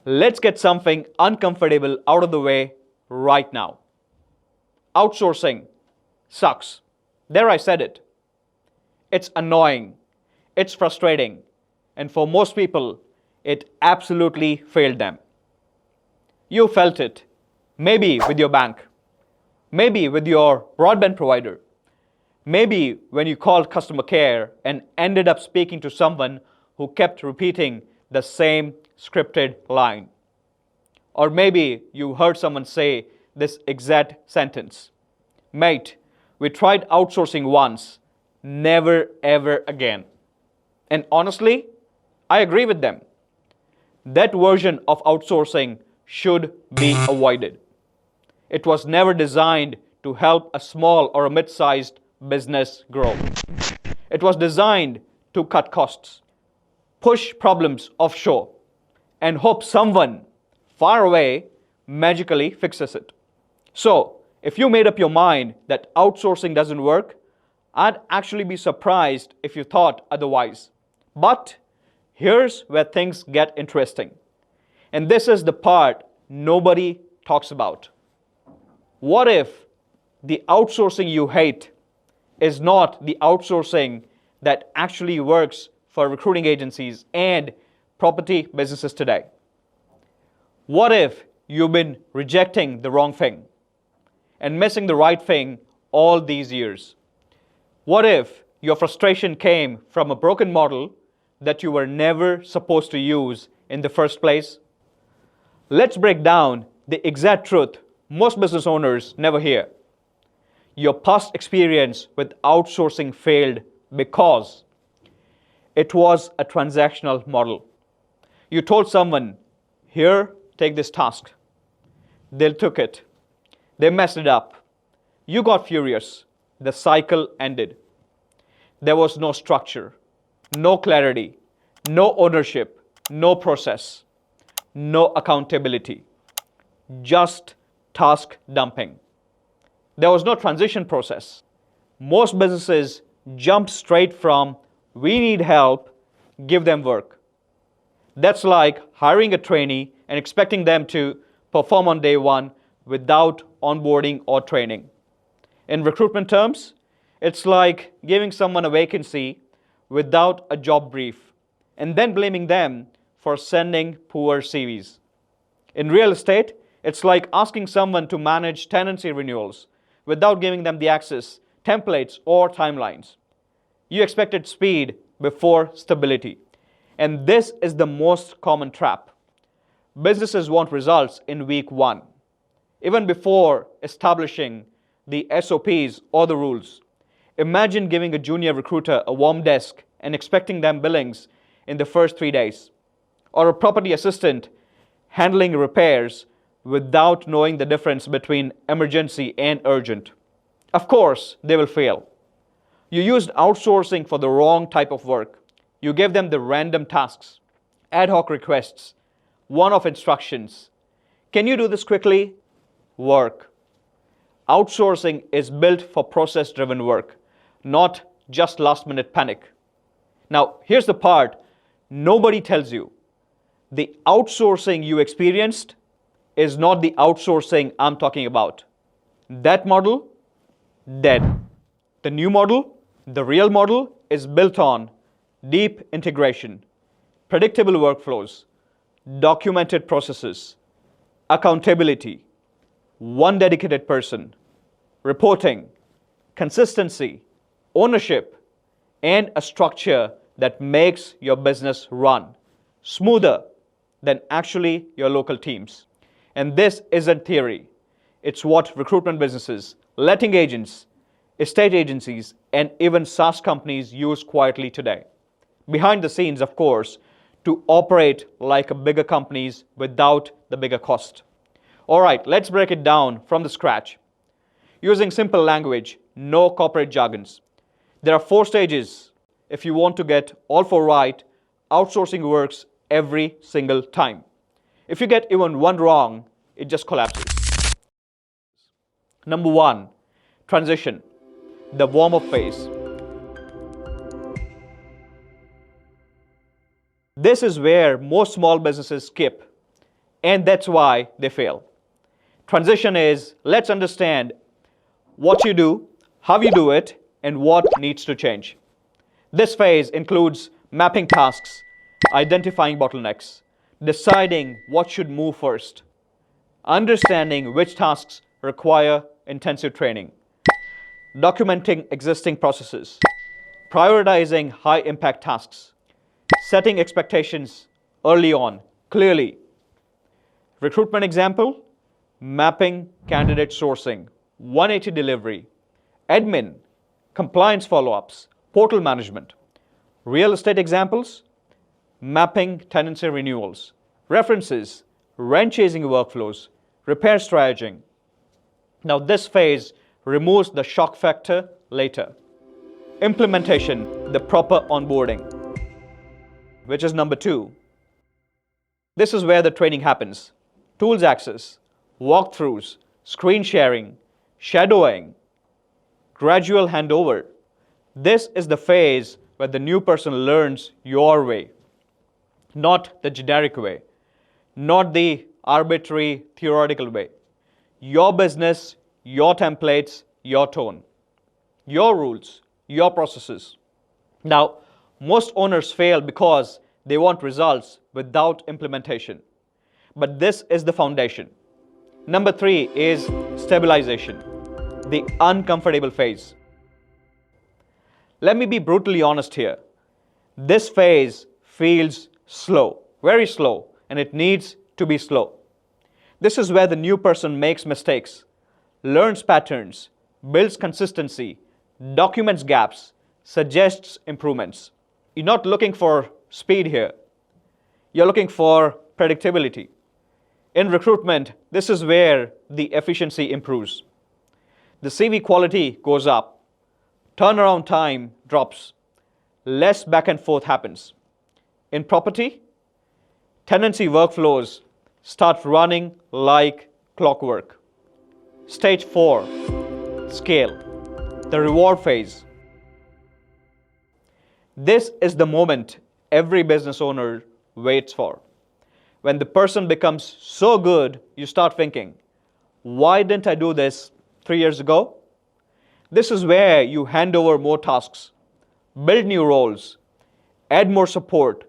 Let's get something uncomfortable out of the way right now. Outsourcing sucks. There, I said it. It's annoying. It's frustrating. And for most people, it absolutely failed them. You felt it. Maybe with your bank. Maybe with your broadband provider. Maybe when you called customer care and ended up speaking to someone who kept repeating the same scripted line. Or maybe you heard someone say this exact sentence. Mate, we tried outsourcing once, never ever again. And honestly, I agree with them. That version of outsourcing should be avoided. It was never designed to help a small or a mid-sized business grow. It was designed to cut costs, push problems offshore, and hope someone far away magically fixes it. So, if you made up your mind that outsourcing doesn't work, I'd actually be surprised if you thought otherwise. But here's where things get interesting. And this is the part nobody talks about. What if the outsourcing you hate is not the outsourcing that actually works for recruiting agencies and property businesses today? What if you've been rejecting the wrong thing and missing the right thing all these years? What if your frustration came from a broken model that you were never supposed to use in the first place? Let's break down the exact truth most business owners never hear. Your past experience with outsourcing failed because it was a transactional model. You told someone, here, take this task. They took it. They messed it up. You got furious. The cycle ended. There was no structure, no clarity, no ownership, no process, no accountability, just task dumping. There was no transition process. Most businesses jumped straight from, we need help, give them work. That's like hiring a trainee and expecting them to perform on day one without onboarding or training. In recruitment terms, it's like giving someone a vacancy without a job brief and then blaming them for sending poor CVs. In real estate, it's like asking someone to manage tenancy renewals without giving them the access, templates, or timelines. You expected speed before stability. And this is the most common trap. Businesses want results in week one, even before establishing the SOPs or the rules. Imagine giving a junior recruiter a warm desk and expecting them billings in the first 3 days, or a property assistant handling repairs without knowing the difference between emergency and urgent. Of course, they will fail. You used outsourcing for the wrong type of work. You gave them the random tasks, ad hoc requests, one-off instructions. Can you do this quickly? Work. Outsourcing is built for process-driven work, not just last-minute panic. Now, here's the part nobody tells you. The outsourcing you experienced is not the outsourcing I'm talking about. That model, dead. The new model, the real model, is built on deep integration, predictable workflows, documented processes, accountability, one dedicated person, reporting, consistency, ownership, and a structure that makes your business run smoother than actually your local teams. And this isn't theory. It's what recruitment businesses, letting agents, estate agencies, and even SaaS companies use quietly today. Behind the scenes, of course, to operate like a bigger companies without the bigger cost. All right, let's break it down from the scratch. Using simple language, no corporate jargons. There are 4 stages. If you want to get all 4 right, outsourcing works every single time. If you get even one wrong, it just collapses. Number 1, transition, the warm-up phase. This is where most small businesses skip. And that's why they fail. Transition is, let's understand what you do, how you do it, and what needs to change. This phase includes mapping tasks, identifying bottlenecks, deciding what should move first, understanding which tasks require intensive training, documenting existing processes, prioritizing high impact tasks, setting expectations early on, clearly. Recruitment example, mapping candidate sourcing, 180 delivery, admin, compliance follow-ups, portal management. Real estate examples, mapping tenancy renewals, references, rent chasing workflows, repair staging. Now this phase removes the shock factor later. Implementation, the proper onboarding, which is number 2. This is where the training happens. Tools access, walkthroughs, screen sharing, shadowing, gradual handover. This is the phase where the new person learns your way, not the generic way, not the arbitrary theoretical way. Your business, your templates, your tone, your rules, your processes. Now, most owners fail because they want results without implementation. But this is the foundation. Number 3 is stabilization, the uncomfortable phase. Let me be brutally honest here. This phase feels slow, very slow, and it needs to be slow. This is where the new person makes mistakes, learns patterns, builds consistency, documents gaps, suggests improvements. You're not looking for speed here. You're looking for predictability. In recruitment, this is where the efficiency improves. The CV quality goes up. Turnaround time drops. Less back and forth happens. In property, tenancy workflows start running like clockwork. Stage 4, scale, the reward phase. This is the moment every business owner waits for. When the person becomes so good, you start thinking, why didn't I do this 3 years ago? This is where you hand over more tasks, build new roles, add more support,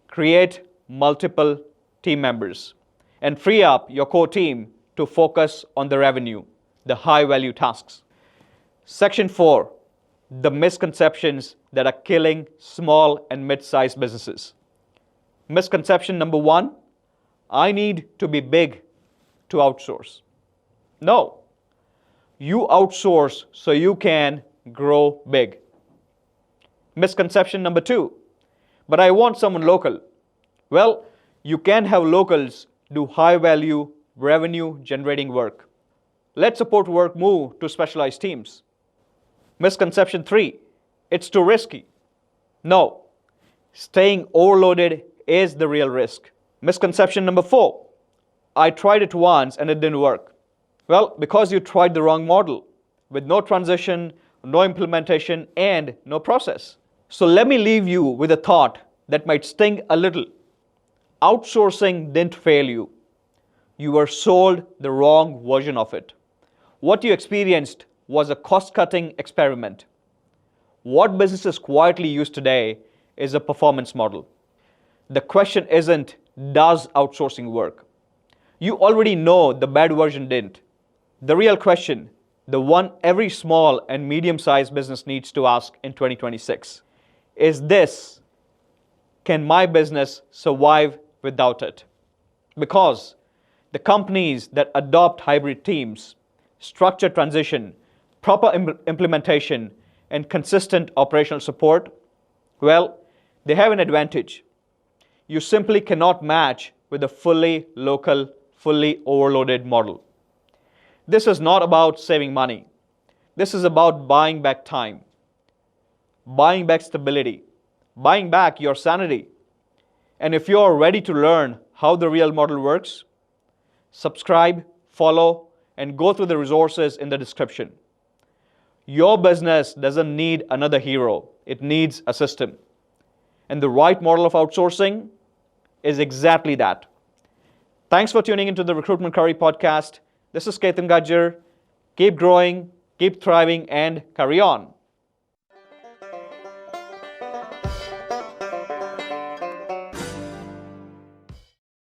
create multiple team members, and free up your core team to focus on the revenue, the high-value tasks. Section 4, the misconceptions that are killing small and mid-sized businesses. Misconception number 1, I need to be big to outsource. No, you outsource so you can grow big. Misconception number 2, but I want someone local. Well, you can have locals do high-value, revenue-generating work. Let support work move to specialized teams. Misconception 3, it's too risky. No, staying overloaded is the real risk. Misconception number 4, I tried it once and it didn't work. Well, because you tried the wrong model with no transition, no implementation, and no process. So let me leave you with a thought that might sting a little. Outsourcing didn't fail you. You were sold the wrong version of it. What you experienced was a cost-cutting experiment. What businesses quietly use today is a performance model. The question isn't, does outsourcing work? You already know the bad version didn't. The real question, the one every small and medium-sized business needs to ask in 2026, is this: can my business survive without it? Because the companies that adopt hybrid teams, structured transition, proper implementation, and consistent operational support, well, they have an advantage. You simply cannot match with a fully local, fully overloaded model. This is not about saving money. This is about buying back time, buying back stability, buying back your sanity. And if you're ready to learn how the real model works, subscribe, follow, and go through the resources in the description. Your business doesn't need another hero. It needs a system. And the right model of outsourcing is exactly that. Thanks for tuning into the Recruitment Curry Podcast. This is Ketan Gajjar. Keep growing, keep thriving, and carry on.